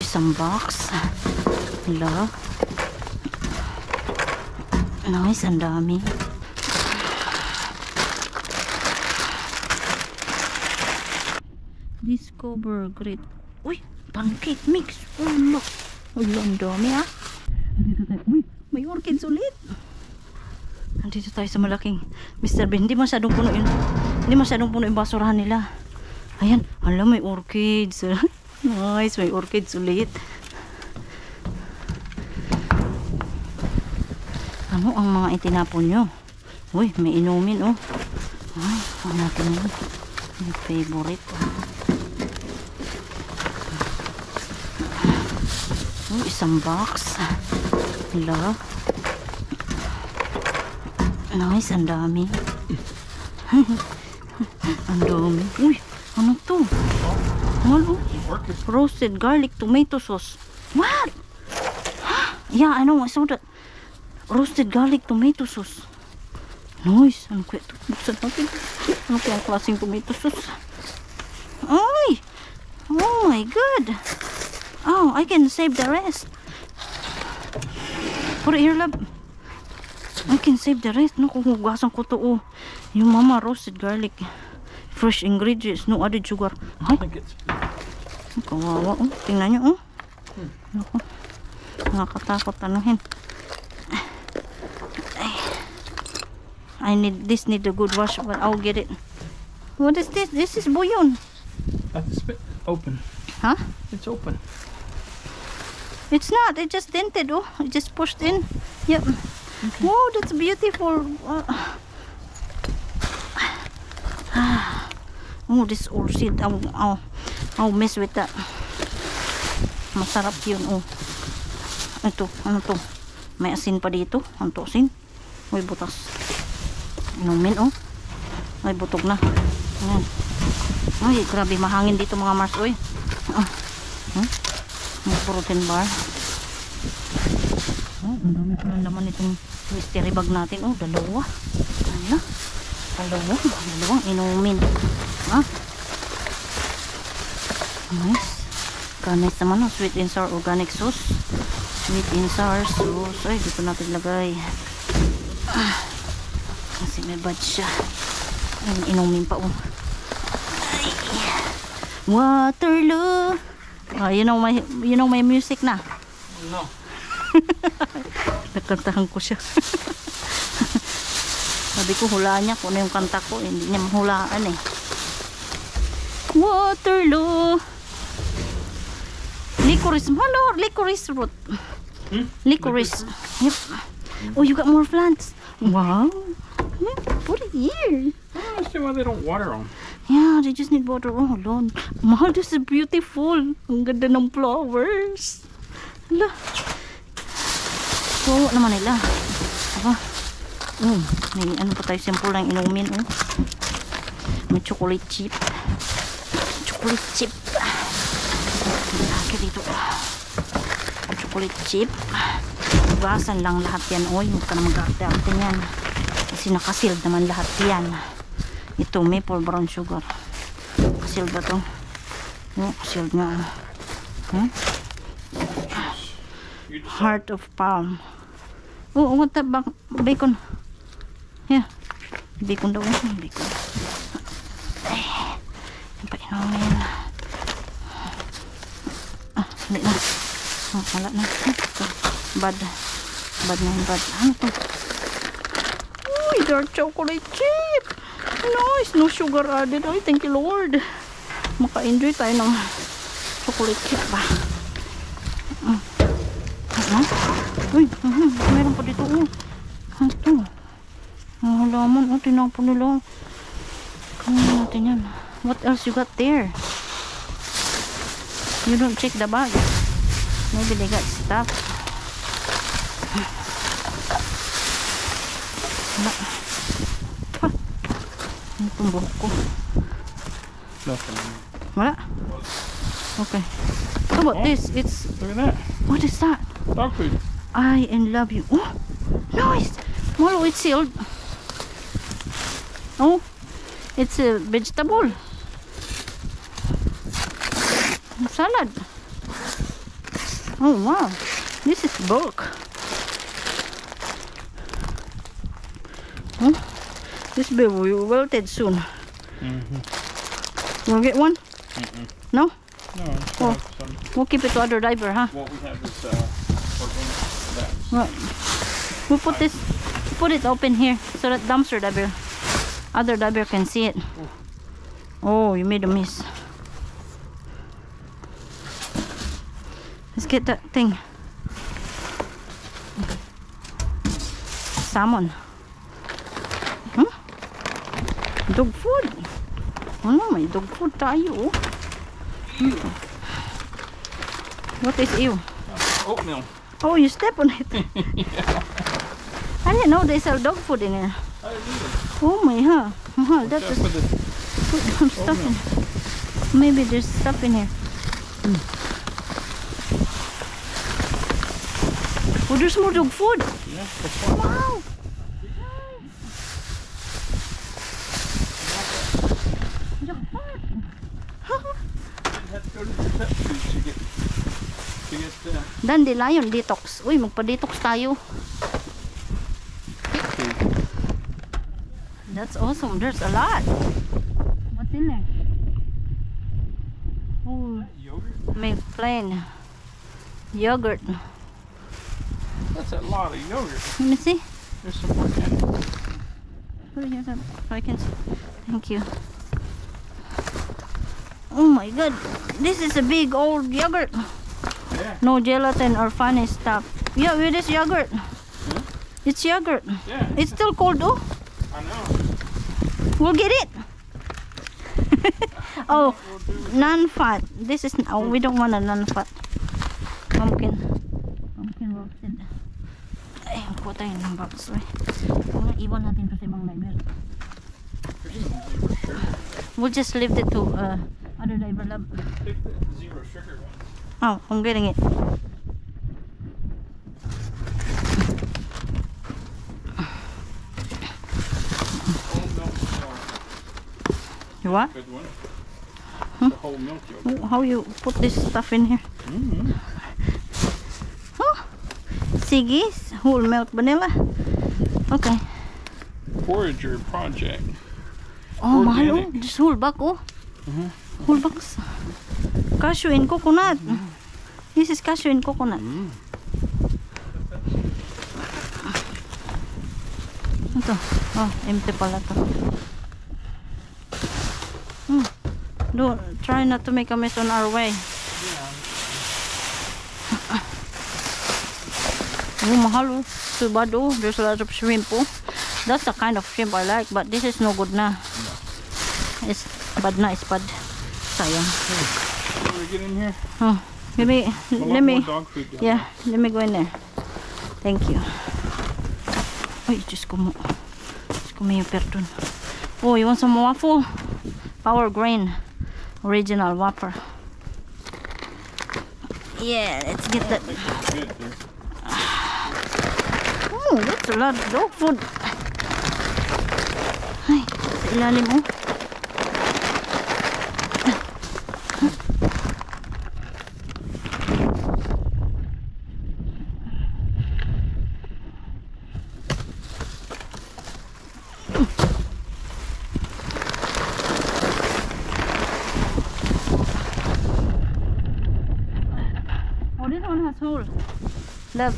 isang box. Hala. Nice, ang dami. Discover great. Uy, pancake mix. Oh, no. Uy, ang dami ah. Nandito tayo. Uy, may orchids ulit. Nandito tayo sa malaking Mr. Bean. Hindi masyadong puno yun. Hindi masyadong puno yung basurahan nila. Ayan, alam, may orchids. Nice, may orchids ulit. Ano ang mga itinapon nyo? Uy, may inumin oh. Ay, ang natin yun. May favorite. Uy, isang box. Hala. Nice, ang dami. Ang dami. Uy, ano to? Ano? Roasted garlic tomato sauce. What? Yeah, I know. I saw that. Roasted garlic tomato sauce. Nice. Ano kaya ito? Buksan natin. Ano kaya ang klaseng tomato sauce? Ay! Oh my god. Oh, I can save the rest. Put it here, love. I can save the rest. No, kung hugasan ko to, oh. Yung mama roasted garlic. Fresh ingredients. No added sugar. Ay! Kawawa, oh. Tingnan nyo, oh. Ako. Nakakatakot, anuhin. Need a good wash, but I'll get it. What is this? This is bouillon. That's open. Huh? It's open. It's not. It just dented. Oh, it just pushed in. Yep. Okay. Wow, that's beautiful. Oh, this old seed. I'll mess with that. Masarap yun. Oh. Ito, ano to? May asin pa dito. Ano to, asin? Uy, butas. Inumin, oh. Ay, butog na. Ayan. Ay, grabe, mahangin dito mga Mars. Uy. May protein bar. Oh, ang dami pa ng laman itong mystery bag natin. Oh, dalawa. Ano? Dalawang inumin. Ah. Nice. Nice naman, oh. Sweet and sour organic sauce. Sweet and sour sauce. Ay, dito natin lagay. Kasi may bad siya. Ay, inumin pa, oh. Ay. Waterloo. You know my music na. No. Nakantahan ko siya. Sabi ko hulaan niya kung ano yung kanta ko. Hindi niya mahulaan eh. Waterloo. Licorice. Hello, licorice root. Licorice. Yep. Oh, you got more plants. Wow. Yeah, put it here. I don't understand why they don't water them. Yeah, they just need water. Oh, Lord. Mahal, this is beautiful. Ang ganda ng flowers. Hala. So, naman nila. Aba. May ano pa tayo, simple lang inumin. Oh. May chocolate chip. Chocolate chip. Laki dito. Chocolate chip. Ugasan lang lahat yan. Oy, huwag ka na mag-arte-arte yan. Kasi nakasealed naman lahat yan. Ito, maple brown sugar. Sealed ba ito? Oh, sealed nga. Heart of palm. Oh, what the bacon? Yeah. Bacon daw. Bacon. Ay. Yan pa inumin. Hindi na. Wala na. Bad na yung bad. Ano to? Uy, dark chocolate chip. Nice. No sugar added. Ay, thank you Lord. Maka-enjoy tayo ng chocolate chip ba? Uy, meron pa dito. Ito. Ang halaman. Tinapon nila. Kamunin natin yan. What else you got there? You don't check the bag. Maybe they got stuff. Wala. Ano itong buhok ko? Nothing. Wala? Okay. How about this? It's... Look at that. What is that? Dog food. I and love you. Oh! Nice! Molo, it's sealed. Oh! It's a vegetable. Salad. Oh wow, this is bulk. Oh, this will be wilted soon. Mm-hmm. Wanna get one? No? No, I just Oh. have some. We'll keep it to other diver, huh? What we have is organic. That's Well, we'll put it open here so that dumpster diver, other diver can see it. Oh, you made a miss. Let's get that thing. Salmon. Huh? Dog food. Ano, may dog food tayo. What is you? oatmeal. Oh, you step on it. I didn't know they sell dog food in here. I didn't either. Oh my, huh? Mahal, that Just is for the put some stuff in. Maybe there's stuff in here. Oh, there's more dog food. yeah, for fun. Wow. You have to go to the pet food to get Dandelion detox. Uy, magpa-detox tayo. food. That's awesome. There's a lot. What's in there? Oh, Yogurt? milk plain. Yogurt. That's a lot of yogurt. Let me see. There's some organic. Put it here so I can see. Thank you. Oh my god. This is a big old yogurt. Yeah. No gelatin or funny stuff. Yeah, it is yogurt. It's yogurt. Yeah. It's still cold though. I know. We'll get it. Oh, non-fat. This is, oh, we don't want a non-fat. Pumpkin roasted. Ay, kuha tayo ng box. Iwan natin pa sa ibang diver. We'll just leave it to other diver lab. Take the zero sugar one. Oh, I'm getting it. Whole milk You what? good one. The whole milk yogurt. How you put this stuff in here? Oh, Siggy's whole milk vanilla. Okay. Forager project. Oh, mahal oh. Organic. Just whole bag oh. Whole bags. Cashew and coconut. This is cashew and coconut. Ito. Oh, empty pala to. Don't try not to make a mess on our way. Oh, mahal oh. Too bad oh. There's a lot of shrimp oh. That's the kind of shrimp I like, but this is no good na. It's bad na, it's bad. Sayang. Can we get in here? Oh, maybe, A lot let me, more dog food down yeah, let me go in there. Thank you. Uy, Diyos ko mo. Diyos ko may perdon. Oh, you want some waffle? Power grain. Original Whopper. Yeah, let's get that. there. It's good there. Oh, that's a lot of dog food. Ay, sa ilalim oh. Oh, this one has hole. That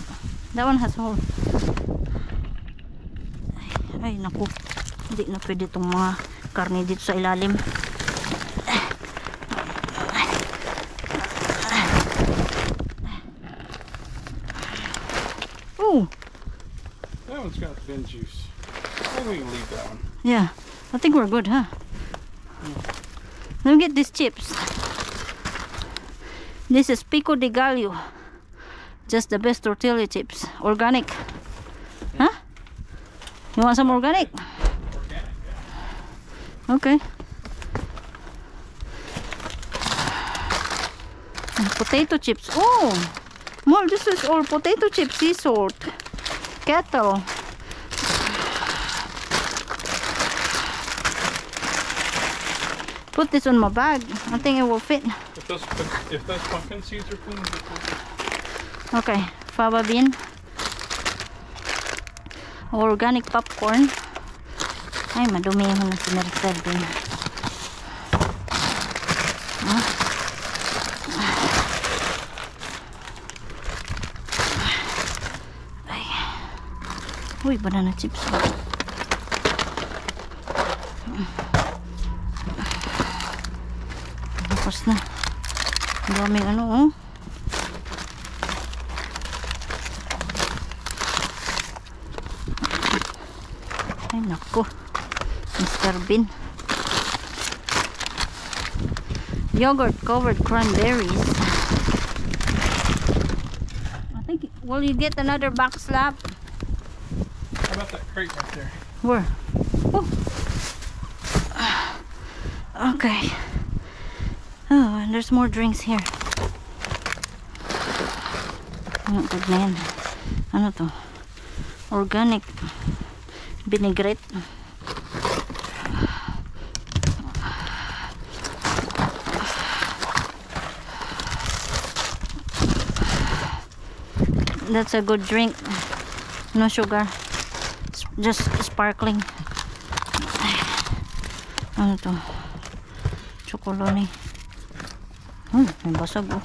one has hole. Ay, naku. Hindi na pwede itong mga karne dito sa ilalim. Oh, That one's got thin juice. I think we can leave that one. yeah. I think we're good, huh? Let me get these chips. This is Pico de Gallo. Just the best tortilla chips. Organic. Huh? You want some organic? Organic, yeah. Okay. And potato chips. Oh, well, this is all potato chips, sea salt, kettle. Put this on my bag. I think it will fit. If those pumpkin seeds are clean, Okay, fava bean. Organic popcorn. Ay, madumi mo na si Maricel din. Ay. Uy, banana chips. Tapos na. Ang daming ano, oh. Ay, naku. Mr. Bean. Yogurt covered cranberries. I think, will you get another box lap? How about that crate right there? Where? Oh. Okay. Oh, and there's more drinks here. Ano to na yan? Ano to? Organic vinaigrette. That's a good drink. No sugar. Just sparkling. Ano to? Chocolate. May basag oh.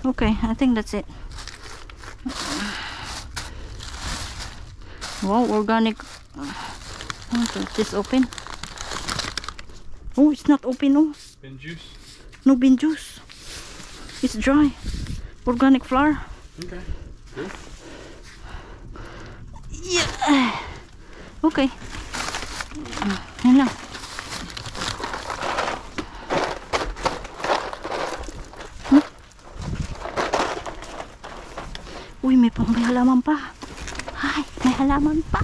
Okay, I think that's it. Wow, organic. Is this open? Oh, it's not open. Oh, Bean juice? no bean juice. It's dry. Organic flour. Okay. Good. Yeah. Okay. Yan lang. Uy, may halaman pa. Ay, may halaman pa.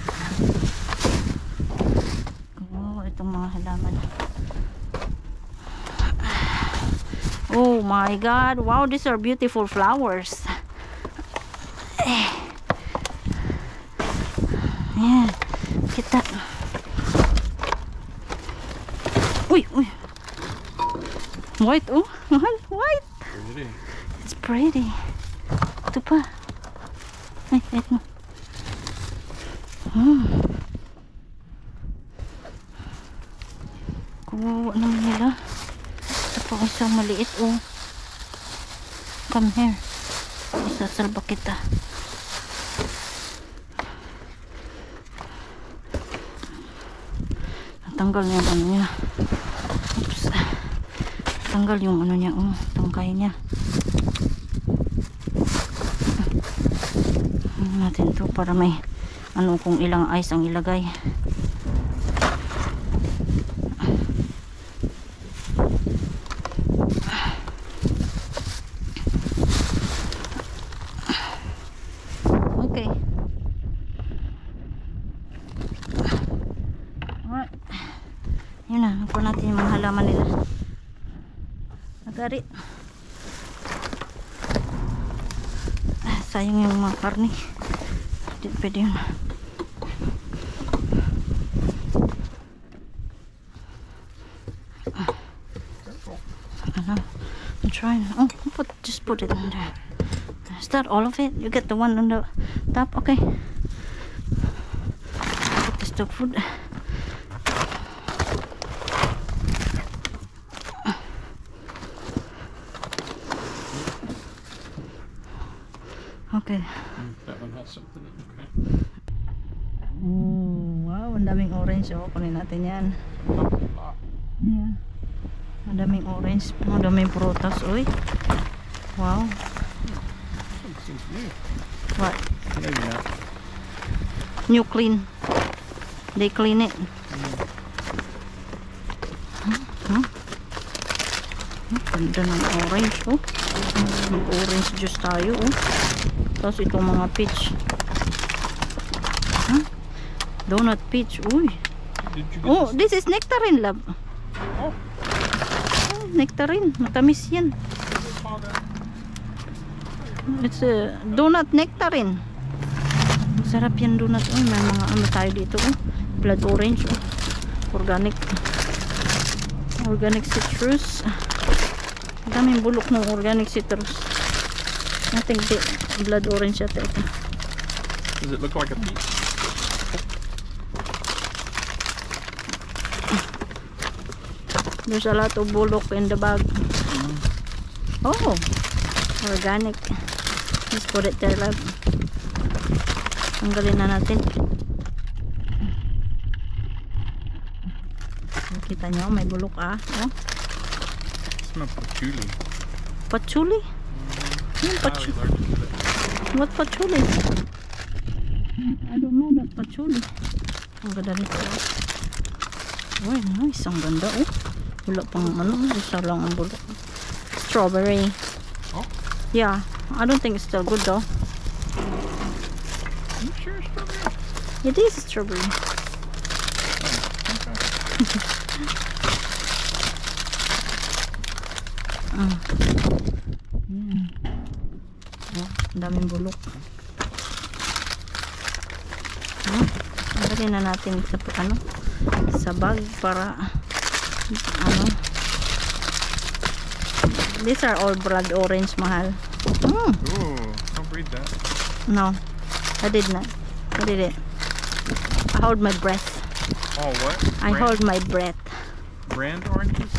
Oh, itong mga halaman. Oh my God. Wow, these are beautiful flowers. Yeah. Kita. Uy, uy. White, oh. Mahal, white. Pretty. It's pretty. Ito pa. Ay, wait mo. Kuwawa naman nila. Ito pa isang maliit, oh. Come here. Isasalba kita. Natanggal na yung ano niya. Oops. Natanggal yung ano niya, oh. Tangkay niya. Natin to para may ano kung ilang ice ang ilagay. Okay. Alright. Yun na, nakuha natin yung mga halaman nila. Nagari. Sayang yung mga karne. Hindi pwede yun. I'm trying. Oh, just put it in there. Is that all of it? You get the one on the top? Okay. Put this to food. Okay. That one has something in it. Okay. Wow, ang daming orange. Oh, kunin natin yan. Yeah. Ang daming orange. Ang daming prutas. Uy. Wow. Something seems new. What? Maybe not. New clean. They clean it. Ganda ng orange. Oh. Mag-orange juice tayo. Oh. Tapos itong mga peach. Donut peach. Uy. Did you get Oh, this? this is nectarine, love. Oh, Oh, nectarine. Matamis yan. I saw that. It's a donut nectarine. Sarap yan donut. Oh, may mga ano tayo dito. Oh. Blood orange. Oh. Organic. Organic citrus. Daming bulok ng organic citrus. I think the blood orange at ito. Does it look like a peach? There's a lot of bulok in the bag. Oh, organic. Let's put it there, love. Tanggalin na natin. Kita nyo, may bulok ah. Oh. Smell patchouli. Patchouli? Yung patchouli. What patchouli? I don't know that patchouli. Ang ganda nito. Oh, nice. Ang ganda oh. Wala pang ano, isa lang ang bulok. Strawberry. Oh? Yeah, I don't think it's still good though. You sure it's strawberry? It is strawberry. Yan. Oh, ang daming bulok. Tanggalin na natin sa ano, sa bag para ano. These are all blood orange, mahal. Ooh, don't breathe that. No, I did not. I did it. I hold my breath. Oh, what? I hold my breath. Brand oranges?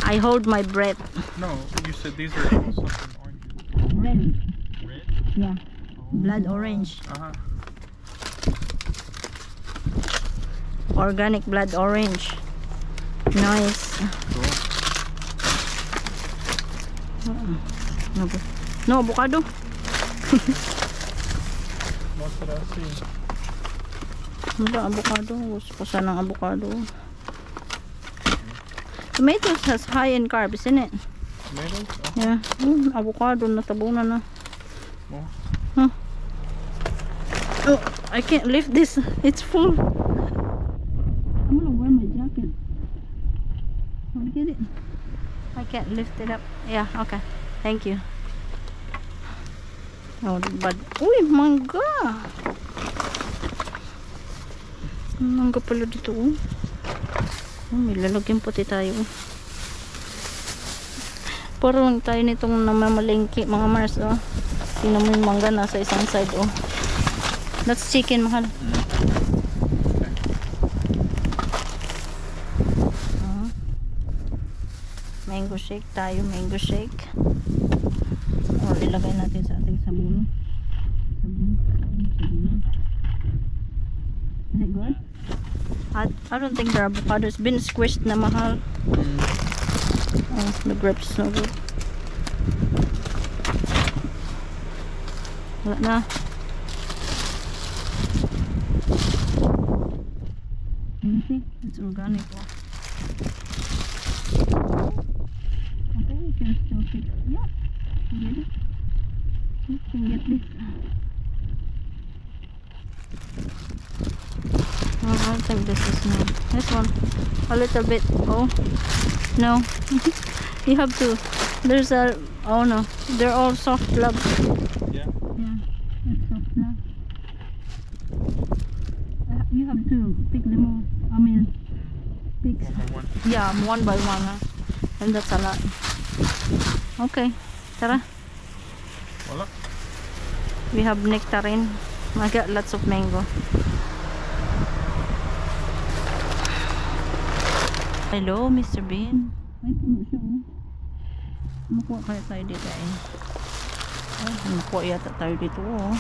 I hold my breath. No, you said these are all something oranges. Red. Red? Yeah. Blood orange. Uh-huh. Organic blood orange. Nice. Cool. No avocado. What did I see? Wala avocado. Gusto ko sanang avocado. Tomatoes has high in carbs, isn't it? Tomatoes? Oh. Yeah. Avocado natabunan na. Oh. Huh. Oh, I can't lift this. It's full. I'm gonna wear my jacket. I'll get it. I can't lift it up. Yeah, okay. Thank you. Oh, but uy, mangga. Mangga pala dito. Oh, may lalagyan pati tayo. Parang tayo nitong namamalengke, mga Mars. Oh. Tingnan mo yung mangga nasa isang side. Oh. That's chicken, mahal. Mango shake tayo, mango shake. Or ilagay natin sa ating sabon. Is it good? I don't think the avocado has been squished na, mahal. Oh, the grapes is no good. Wala na. You see? It's organic. Oh. Okay, you can still fix. Yeah, you get it. You can get this. Oh, I don't think this is new. This one, a little bit. Oh, no. You have to. There's a. Oh no, they're all soft love. Yeah. Yeah, it's soft love. You have to pick them all. I mean, pick. One by one. Yeah, one by one. Huh? And that's a lot. Okay, tara. Voila. We have nectarine. I got lots of mango. Hello, Mr. Bean. Ay, puno siya. Makuha kaya tayo dito eh. Ay, makuha yata tayo dito. Oh.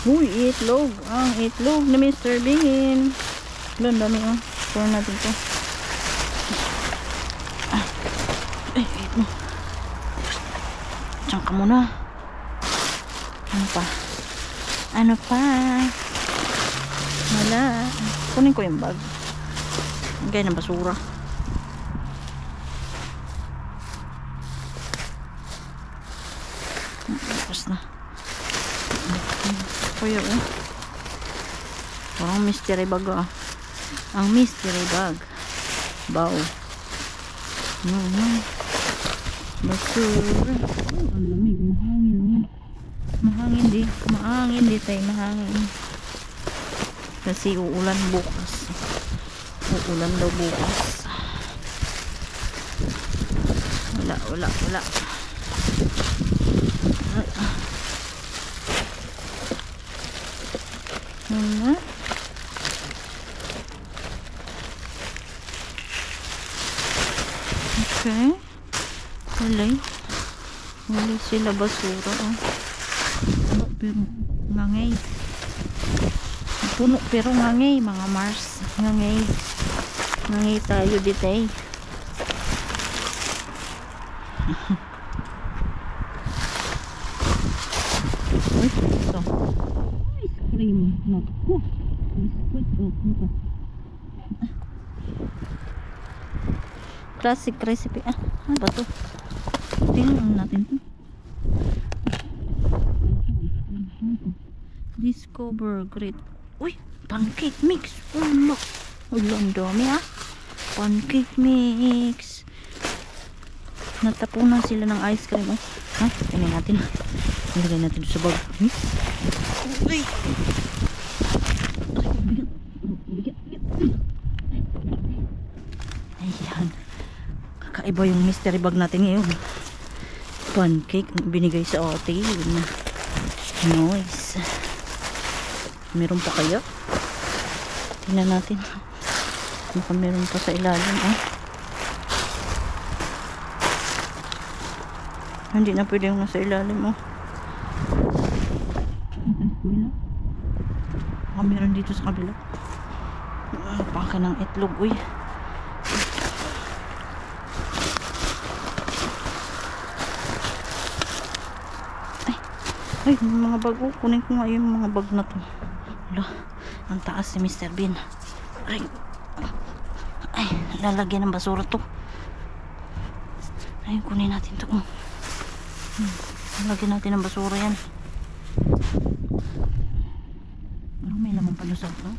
Uy, itlog. Ang itlog na Mr. Bean. Ang dami oh. Kuha natin ito. Ay, wait mo. Diyan ka muna. Ano pa? Ano pa? Wala. Kunin ko yung bag. Gaya ng basura. Tapos na. Kuya oh. Parang mystery bag ah. Ang mystery bag. Bao. Basura. Oh, ang lamig. Mahal Mahangin di tayo, mahangin. Kasi uulan bukas. Uulan daw bukas. Wala. Ano? Okay. Wala sila basura. Oh. Pero ngangay. Puno pero ngangay mga Mars. Ngangay tayo dito eh. Uy, ito. Ice cream. Naku. Biskuit. Oh, classic recipe. Ano ba to? Tingnan natin to. Discover great. Uy, pancake mix. Ulo. Ang dami pancake mix. Natapunan sila ng ice cream. Oh. Ha? Tingnan natin. Ilagay natin sa bag. Uy. Ayan. Kakaiba yung mystery bag natin ngayon. Pancake binigay sa atin. Nice. Meron pa kaya? Tingnan natin. Baka meron pa sa ilalim. Hindi na pwede yung nasa ilalim. Baka meron dito sa kabila. Paka ng itlog. Uy. Ay, mga bag. Kunin ko nga yung mga bag na to. Wala. Ang taas si Mr. Bean. Ay, lalagyan ng basura to. Ay, kunin natin to. Lalagyan natin ng basura yan. Parang may laman pa doon sa to.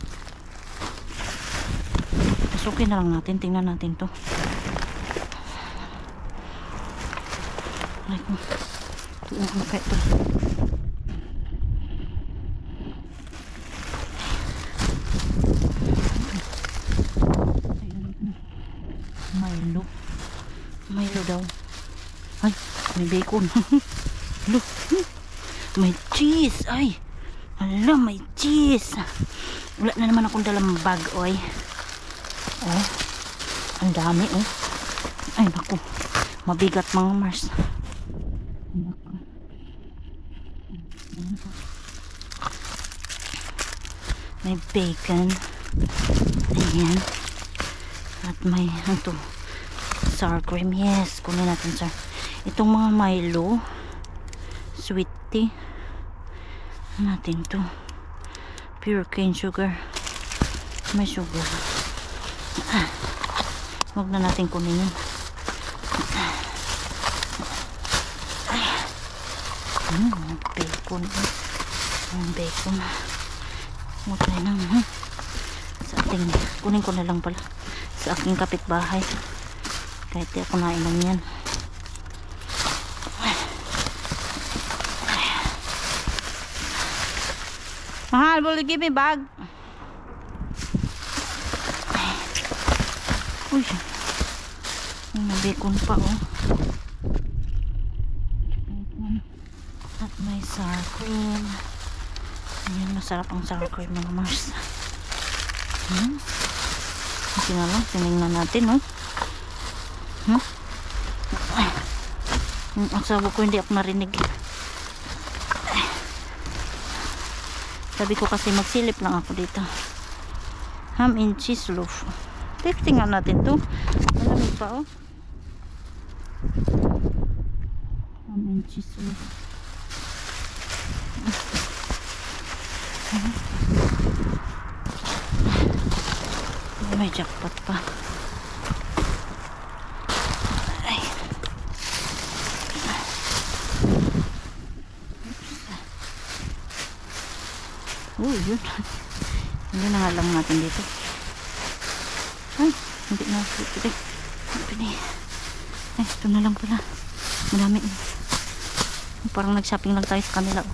Pasukin na lang natin. Tingnan natin to. Ay, kung tuong kaya to. Milo daw. Ay, may bacon. Look, may cheese. Ay, ala, may cheese. Wala na naman akong dalang bag, oy. Oh, ang dami, oh. Ay, naku. Mabigat mga Mars. Naku. May bacon. Ayan. At may, ito, sour cream. Yes, kunin natin, sir. Itong mga Milo, sweet tea. Natin to. Pure cane sugar. May sugar. Huwag na natin kunin yun. Bacon. Bacon. Huwag tayo nang sa ating, kunin ko na lang pala sa aking kapitbahay. Kahit di ako nainom yan. Mahal, will you give me bag? Uy, may bacon pa, oh. At may sour cream. Ayan, masarap ang sour cream mga Mars. Kasi na lang, tinignan natin, oh. Ang sabi ko, hindi ako narinig. Sabi ko kasi magsilip lang ako dito. Ham and cheese loaf. Tingnan natin to. Malamig pa, oh. Ham and cheese loaf. May jackpot pa. Ay. Yun. Hindi na nga lang natin dito. Ay, hindi na. Ay, ito na lang pala. Marami. Parang nag-shopping lang tayo sa kanila.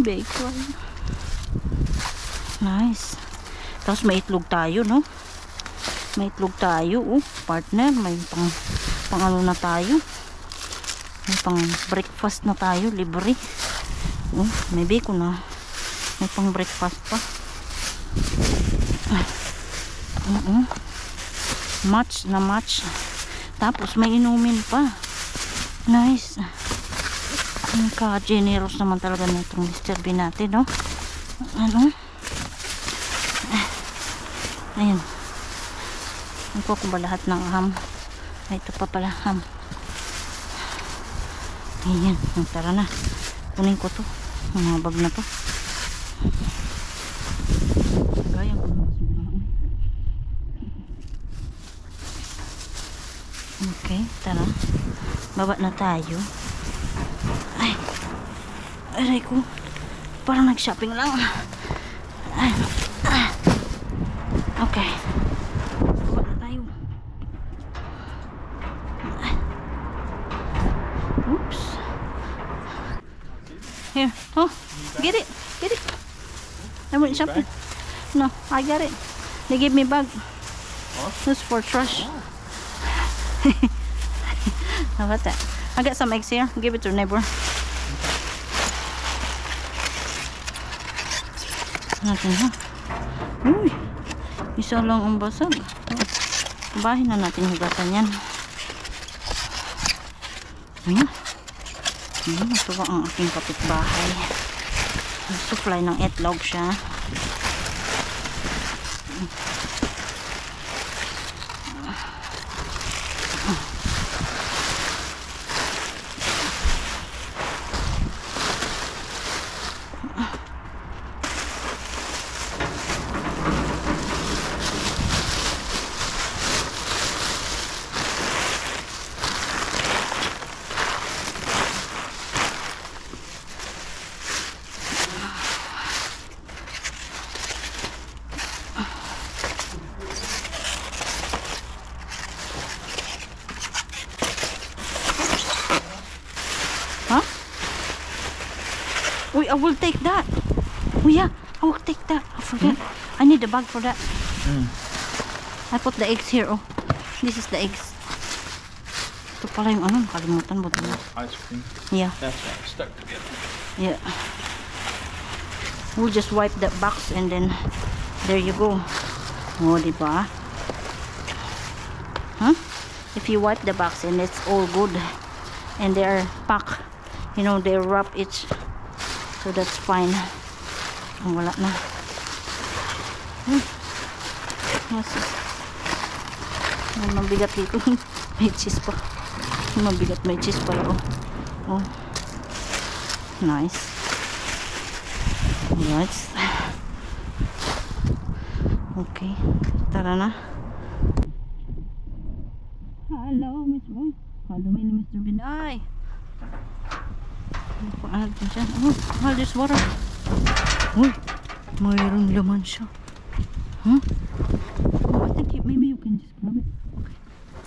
Bacon. Nice. Tapos may itlog tayo, no? May itlog tayo, oh. Partner, may pang ano na tayo. May pang breakfast na tayo, libre. Oh, may bacon na. May pang breakfast pa. Match na match. Tapos may inumin pa. Nice. Ka-generous naman talaga na itong Mr. Bean natin, no? Ano? Ayan. Nakuha ko ba lahat ng ham? Ay, ito pa pala ham. Ayan. Tara na. Kunin ko to. Ang mga bag na to. Gaya ko na. Okay, tara. Baba na tayo. Ay. Aray ko. Parang nag-shopping lang. Ay. Okay. Baba na tayo. Oops. Here. Oh, get it. Get it. I went shopping. No, I got it. They gave me a bag. This is for trash. How about that? I got some eggs here. Give it to neighbor. Natin ha. Uy, isa lang ang basag. Bahin na natin hugasan yan. Ayan. Ito ba ang aking kapitbahay? Supply ng itlog siya. Huh? Uy, I will take that. Oh yeah, I will take that. I forget. I need a bag for that. I put the eggs here. Oh, this is the eggs. Ito pala yung ano, nakalimutan mo ito. Ice cream. Yeah. That's right. Stuck together. Yeah. We'll just wipe that box and then there you go. Oh, diba? Huh? If you wipe the box and it's all good and they're packed, you know, they wrap it, so that's fine. Oh, wala na. What's this? Mabigat dito. May cheese pa. Mabigat, may cheese pala. Oh. Nice. Alright. Okay. Tara na. Hello, Miss Boy. Hello, Mr. Binay. Ano natin siya? Oh, there's water. Uy, mayroong laman siya. Huh? Oh, I think maybe you can just grab it.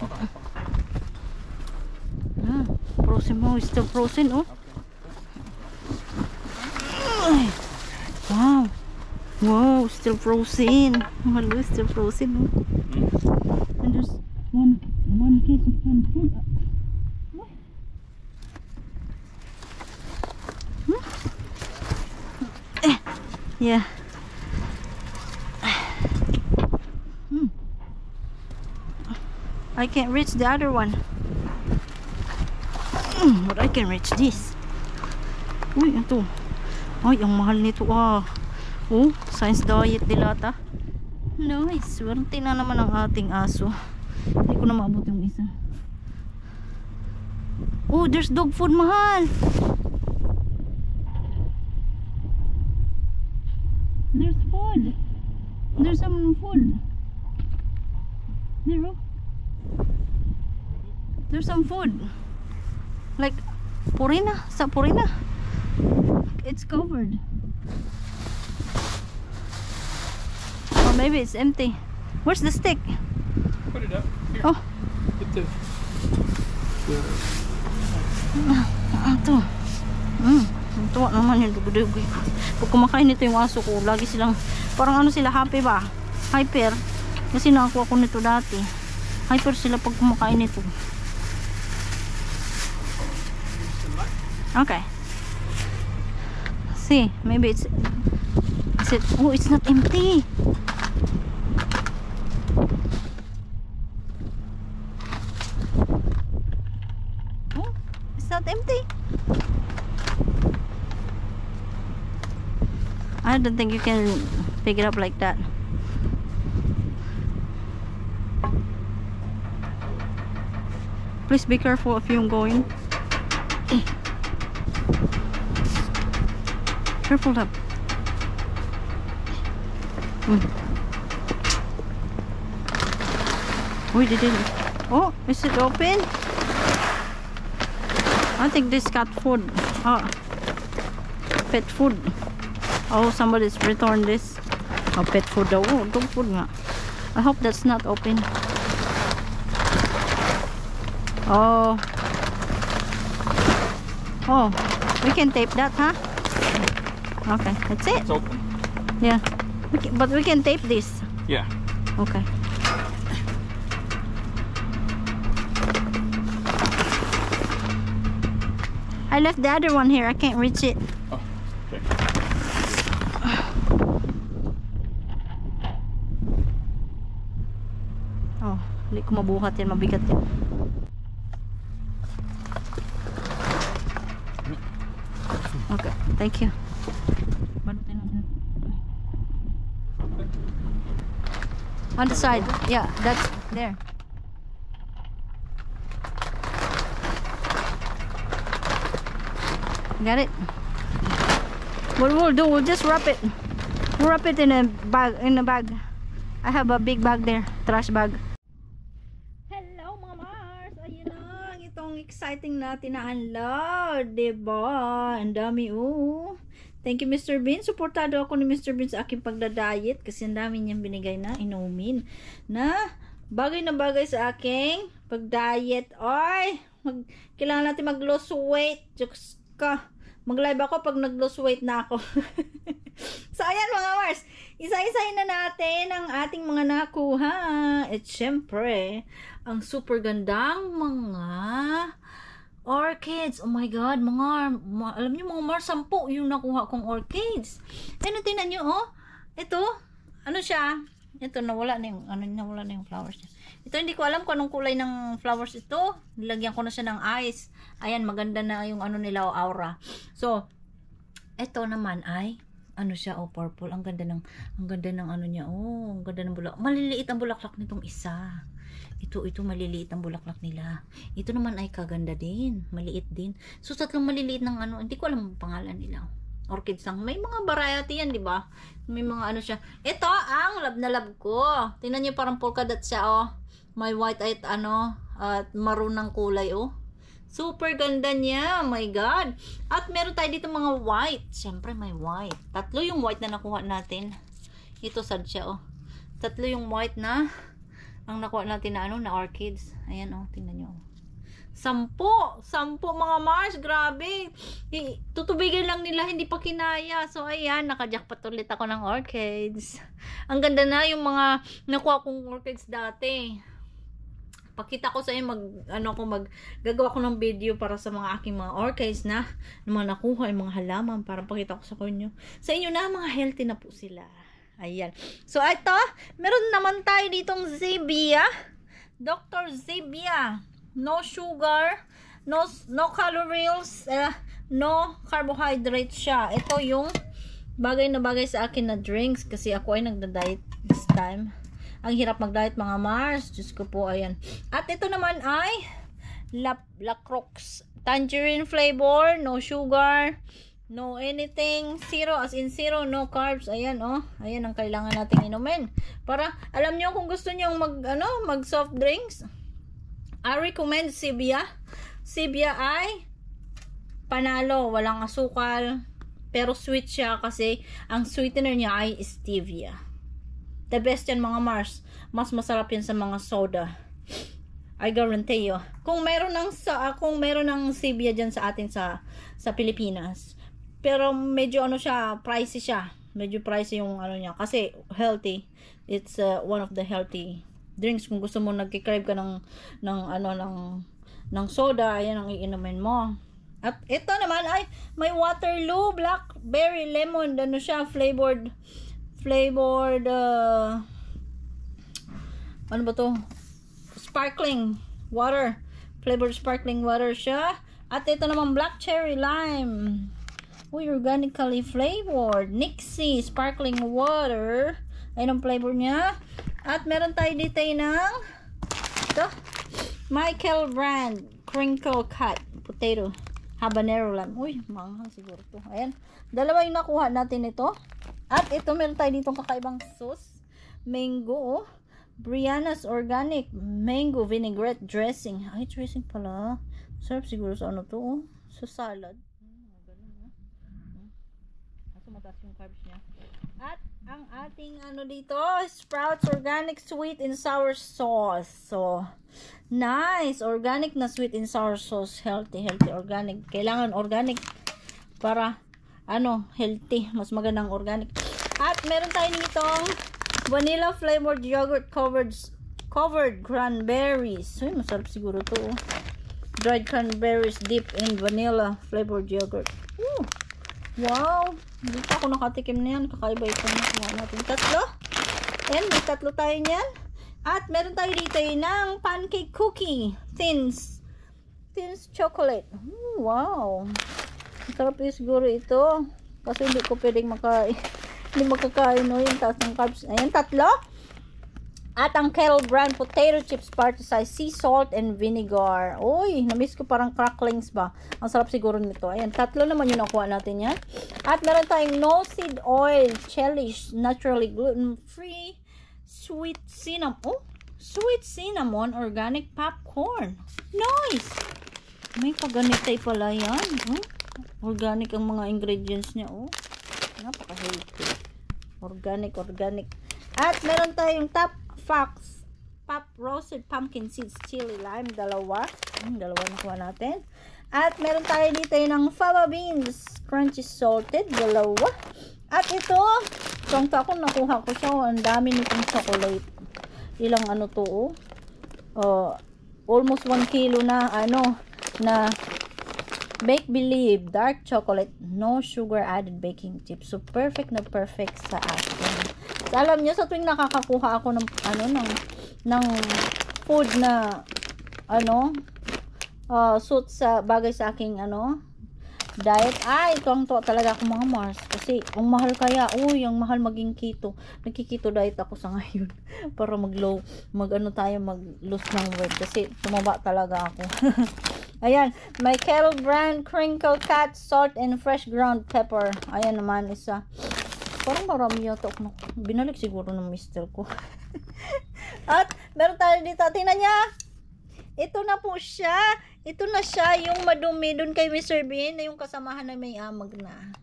Okay. Ah, frozen mo. It's still frozen, oh. Ay, wow. Wow, still frozen. Hello, still frozen, oh. And there's one case of canned food. What? Yeah. I can't reach the other one. But I can reach this. Uy, ito. Ay, ang mahal nito ah. Oh, Science Diet Dilata. Nice. Swerte na naman ang ating aso. Hindi ko na maabot yung isa. Oh, there's dog food, mahal. There's food. There's some food. There, oh. There's some food. Like Purina, sa Purina. It's covered. Or maybe it's empty. Where's the stick? Put it up. Here. Oh. Get the Ito. Tuwa naman yung dugo-dugo. Pag kumakain nito yung aso ko, lagi silang, parang ano sila, happy ba? Hyper. Kasi nakakuha ko nito dati. Hyper sila pag kumakain nito. Okay. See, maybe it's, oh, it's not empty. Oh, it's not empty. I don't think you can pick it up like that. Please be careful if you're going. Careful up. We did it. Oh, is it open? I think this cat food. Oh, pet food. Oh, somebody's returned this. Oh, pet food daw. Oh, dog food nga. I hope that's not open. Oh. Oh, we can tape that, huh? Okay, that's it. It's open. Yeah. But we can tape this. Yeah. Okay. I left the other one here. I can't reach it. Oh, okay. Oh, hindi ko mabuhat yan. Mabigat yan. Okay, thank you. On the side. Yeah, that's there. Got it? What we'll do, we'll just wrap it. We'll wrap it in a bag. I have a big bag there. Trash bag. Hello mga Mars! Ayun lang. Itong exciting natin na unload. Diba? Ang dami Thank you Mr. Bean. Suportado ako ni Mr. Bean sa aking pagda-diet. Kasi ang dami niyang binigay na inumin. Na bagay sa aking pag-diet. Ay! Kailangan natin mag-lose weight. Diyos ka. Mag-live ako pag nag-lose weight na ako. So ayan mga Mars, isa-isahin na natin ang ating mga nakuha. At syempre, ang super gandang mga orchids. Oh my god, alam niyo mga Mars, 10 yung nakuha kong orchids. Ano, tingnan niyo ito, ano siya? Ito, nawala na yung flowers niya. Ito, hindi ko alam kung anong kulay ng flowers ito. Nilagyan ko na siya ng ice. Ayan, maganda na yung ano nila, aura. So, ito naman ay, ano siya, purple. Ang ganda ng ano niya. Ang ganda ng bulaklak. Maliliit ang bulaklak nitong isa. Ito, maliliit ang bulaklak nila. Ito naman ay kaganda din. Maliit din. So, tatlong maliliit ng ano, hindi ko alam ang pangalan nila. Orchids lang. May mga variety yan, di ba? May mga ano siya. Ito, ang love na love ko. Tingnan niyo, parang polka dot siya, May white at at maroon ng kulay, Super ganda niya. Oh my God. At meron tayo dito mga white. Siyempre, may white. 3 yung white na nakuha natin. Ito, sad siya, Tatlo yung white na ang nakuha natin na na orchids. Ayan, tingnan niyo, 10 mga Mars, grabe. Tutubigin lang nila, hindi pa kinaya. So ayan, nakajackpot ulit ako ng orchids. Ang ganda na yung mga nakuha kong orchids dati. Pakita ko sa inyo, gagawa ko ng video para sa mga aking mga orchids na mga nakuha, yung mga halaman, para pakita ko sa inyo na mga healthy na po sila. Ayan. So ito, meron naman tayo ditong Zebia. Dr. Zebia. No sugar, no calories, no carbohydrates siya. Ito yung bagay na bagay sa akin na drinks kasi ako ay nagda-diet this time. Ang hirap mag-diet mga Mars. Diyos ko po, ayan. At ito naman ay La Croix tangerine flavor, no sugar, no anything, zero, as in zero, no carbs. Ayan, ayan ang kailangan nating inumin. Para, alam nyo kung gusto nyo mag soft drinks, I recommend Zebia. Zebia ay panalo, walang asukal, pero sweet siya kasi ang sweetener niya ay stevia. The best yan mga Mars. Mas masarap yan sa mga soda. I guarantee you. Kung meron ng stevia diyan sa atin sa Pilipinas. Pero medyo ano siya, pricey siya. Medyo pricey yung ano niya kasi healthy. It's one of the healthy drinks. Kung gusto mo nagki-crave ka ng soda, ayan ang iinumin mo. At ito naman ay may Waterloo blackberry lemon, ano siya, flavored ano ba to? Sparkling water. Flavored sparkling water siya. At ito naman black cherry lime. Uy, organically flavored. Nixie sparkling water. Ayun ang flavor niya. At meron tayo dito ng ito, Michael brand crinkle cut potato habanero lime. Uy, manghang siguro to. Ayan. Dalawa yung nakuha natin ito. At ito meron tayo ditong kakaibang sauce. Mango, Brianna's organic mango vinaigrette dressing. Ay, dressing pala. Sarap siguro sa ano to, sa salad. Ganun, Kaso mataas yung carbs niya. At ang ating ano dito, Sprouts organic sweet and sour sauce. So, nice. Organic na sweet and sour sauce. Healthy organic. Kailangan organic para healthy. Mas magandang organic. At meron tayo nitong vanilla flavored yogurt covered cranberries. Uy, masarap siguro to. Dried cranberries dipped in vanilla flavored yogurt. Ooh. Wow. Hindi pa ako nakatikim na yan. Kakaiba ito. Nakuha natin. Tatlo. Ayan, may tatlo tayo niyan. At meron tayo dito ng pancake cookie. Thins chocolate. Ooh, wow. Masarap yung siguro ito. Kasi hindi ko pwedeng hindi makakain yung taas ng carbs. Ayan, tatlo. At ang Kettle brand potato chips party size, sea salt and vinegar. Uy, na-miss ko parang cracklings ba. Ang sarap siguro nito. Ayan, tatlo naman yung nakuha natin yan. At meron tayong no seed oil, Chelish, naturally gluten-free, sweet cinnamon, organic popcorn. Nice! May paganitay pala yan. Organic ang mga ingredients niya. Napaka-healthy. Organic. At meron tayong Top roasted pumpkin seeds chili lime, dalawa nakuha natin. At meron tayo dito ng fava beans crunchy salted, dalawa. At ito ako nakuha ko siya. Ang dami nitong chocolate. Ilang to, almost 1 kilo na na Bake Believe dark chocolate, no sugar added baking chips. So perfect na perfect sa atin. So, alam niyo, sa tuwing nakakakuha ako ng food na suit sa bagay sa aking diet, ay tuwang-tuwa talaga ako mga Mars. Kasi ang mahal kaya, ang mahal maging keto. Nagki-keto diet ako sa ngayon para mag-lose ng weight kasi tumaba talaga ako. Ayan, my Kettle brand crinkle cut salt and fresh ground pepper. Ayan naman isa. Parang marami yata ako. Binalik siguro ng mister ko. At meron tayo dito. Tingnan niya. Ito na po siya. Ito na siya yung madumi dun kay Mr. Bean na yung kasamahan na may amag na.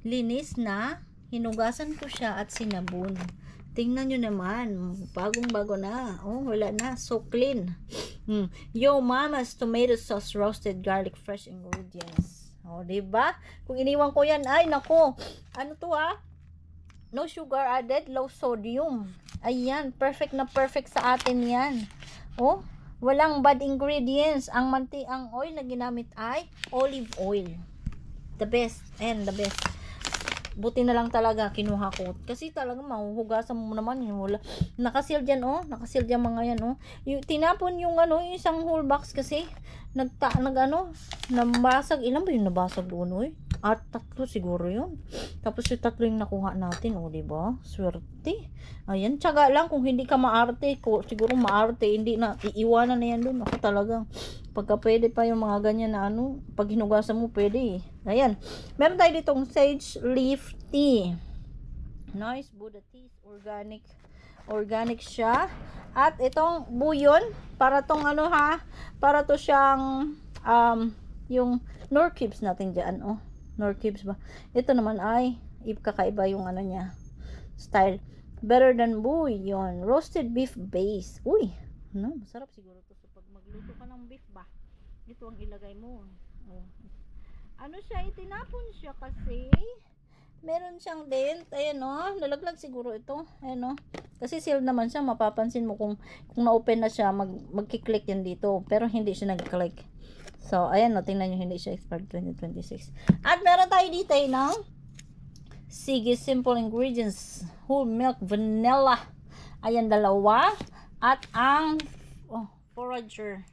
Linis na. Hinugasan ko siya at sinabon. Tingnan nyo naman. Bagong-bago na. Wala na. So clean. Yo Mama's tomato sauce roasted garlic fresh ingredients. Diba? Kung iniwan ko yan, ay nako. Ano to no sugar added, low sodium. Ayan, perfect na perfect sa atin yan. Walang bad ingredients. Ang oil na ginamit ay olive oil. The best. And the best. Buti na lang talaga kinuha ko. Kasi talaga mahuhugasan mo naman yun. Nakasil dyan Nakasil dyan mga yan tinapon yung yung isang whole box kasi nabasag. Ilan ba yung nabasag doon At 3 siguro yun. Tapos yung 3 yung nakuha natin diba? Swerte. Ayan, tsaga lang kung hindi ka maarte. Siguro maarte, hindi na iiwanan na yan doon. Ako talagang pagka pwede pa yung mga ganyan na pag hinugasan mo pwede Ayan. Meron tayo ditong sage leaf tea. Nice Buddha tea, organic siya. At itong buyon para tong para to siyang yung Knorr cubes natin diyan Knorr cubes ba. Ito naman ay kakaiba yung niya style. Better than buyon roasted beef base. Masarap siguro to sa pag magluto ka ng beef ba? Ito ang ilagay mo. Oh. Ano siya, itinapon siya kasi meron siyang dent. Ayan o, nalaglag siguro ito. Ayan o, kasi sealed naman siya. Mapapansin mo kung na-open na siya, magkiklik yan dito, pero hindi siya nag-click. So ayan o, tingnan nyo, hindi siya expired 2026. At meron tayo dito ng Sige Simple Ingredients whole milk vanilla. Ayan, dalawa. At ang Forager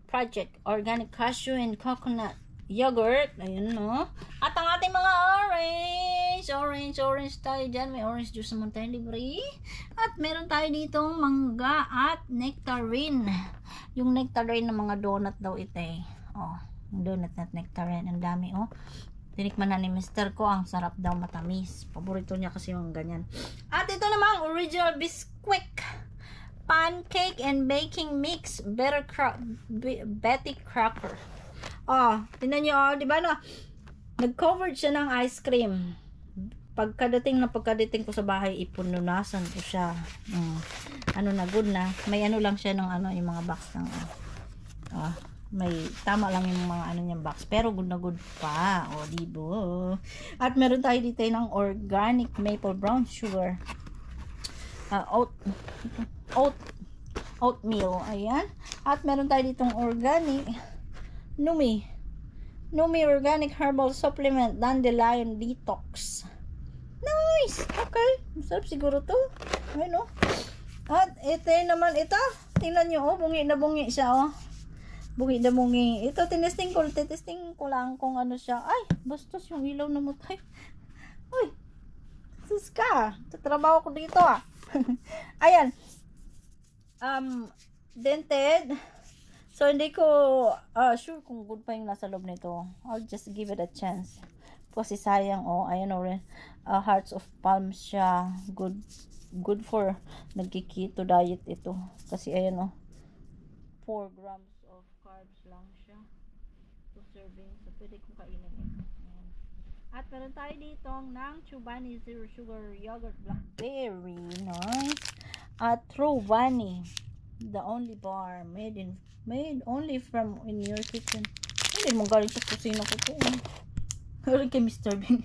Project Organic Cashew and Coconut Yogurt. Ayan, no? At ang ating mga orange tayo dyan. May orange juice naman tayo libre. At meron tayo ditong mangga at nectarine. Yung nectarine ng mga donut daw ito eh. Oh, donut at nectarine. Ang dami, oh. Tinikman na ni Mr. ko. Ang sarap daw, matamis. Paborito niya kasi yung ganyan. At ito namang original biscuit pancake and baking mix Betty Crocker. Oh, tingnan nyo, oh, di ba no? Nag-covered siya ng ice cream. Pagkadating ko sa bahay, ipununasan ko siya. Ano na, good na. May ano lang siya ng ano, yung mga box ng may tama lang yung mga ano niyang box, pero good na good pa. O, diba? At meron tayo dito ng organic maple brown sugar. Oatmeal. Ayan. At meron tayo ditong organic Numi Organic Herbal Supplement Dandelion Detox. Nice! Okay. Masarap siguro to. Ayun, oh. At ito naman, ito. Tingnan nyo, oh. Bungi na bungi siya, oh. Bungi na bungi. Ito, tinesting ko lang kung ano siya. Ay, bastos yung ilaw na mo tayo. Uy, sus ka. Tatrabaho ko dito, ah. Ayan. Dented. So, hindi ko sure kung good pa yung nasa loob nito. I'll just give it a chance. Kasi sayang, oh. Ayan, oh. Hearts of palm siya. Good for nagki-keto diet ito. Kasi, ayan, oh. 4 grams of carbs lang siya. 2 servings. So, pwede kong kainin ito. Ayan. At meron tayo dito ng Chobani Zero Sugar Yogurt Blackberry. Nice. At Truvani. The only bar made only from in your kitchen. Hindi mo galing sa kusina ko po. Galing kay Mr. Bean.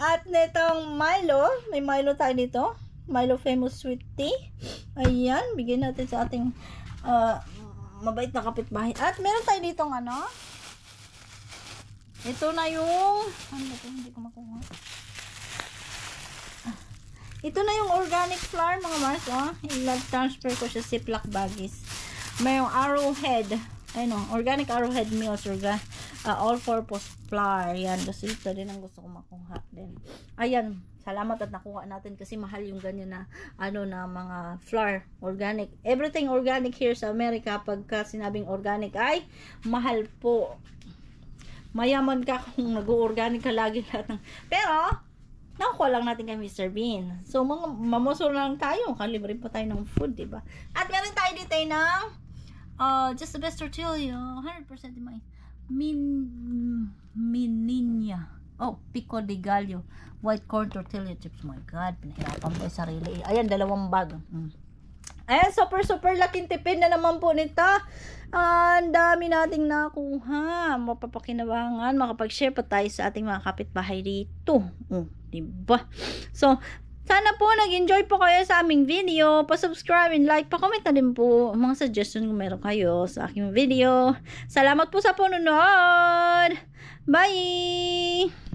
At netong Milo, may Milo tayo dito. Milo Famous Sweet Tea. Ayan, bigyan natin sa ating mabait na kapitbahay. At meron tayo ditong ano. Ito na yung ano ba ito? Hindi ko makuha. Ito na yung organic flour, mga Mars, oh. I-transfer ko siya Ziploc baggies. May yung Arrowhead. Ayun, oh, organic Arrowhead meals, all-purpose flour. Yan, kasi ito din ang gusto ko makuha din. Ayan, salamat at nakuha natin kasi mahal yung ganyan na, ano na, mga flour, organic. Everything organic here sa Amerika, pagka sinabing organic, ay mahal po. Mayaman ka kung nag-organic ka lagi lahat ng... Pero, nakuha lang natin kay Mr. Bean. So, mamusol lang tayo. Kalibre pa tayo ng food, diba? At meron tayo dito ng Just the Best Tortilla. 100% Mininya. Oh, Pico de Gallo. White corn tortilla chips. My God, pinahirapan po yung sarili. Ayan, 2 bag. Ayan, super laking tipid na naman po nito. Ang dami nating nakuha. Mapapakinabangan. Makapag-share pa tayo sa ating mga kapitbahay dito. Diba? So, sana po nag-enjoy po kayo sa aming video. Pa-subscribe and like, pa-comment na din po mga suggestion kung meron kayo sa aking video. Salamat po sa panonood. Bye!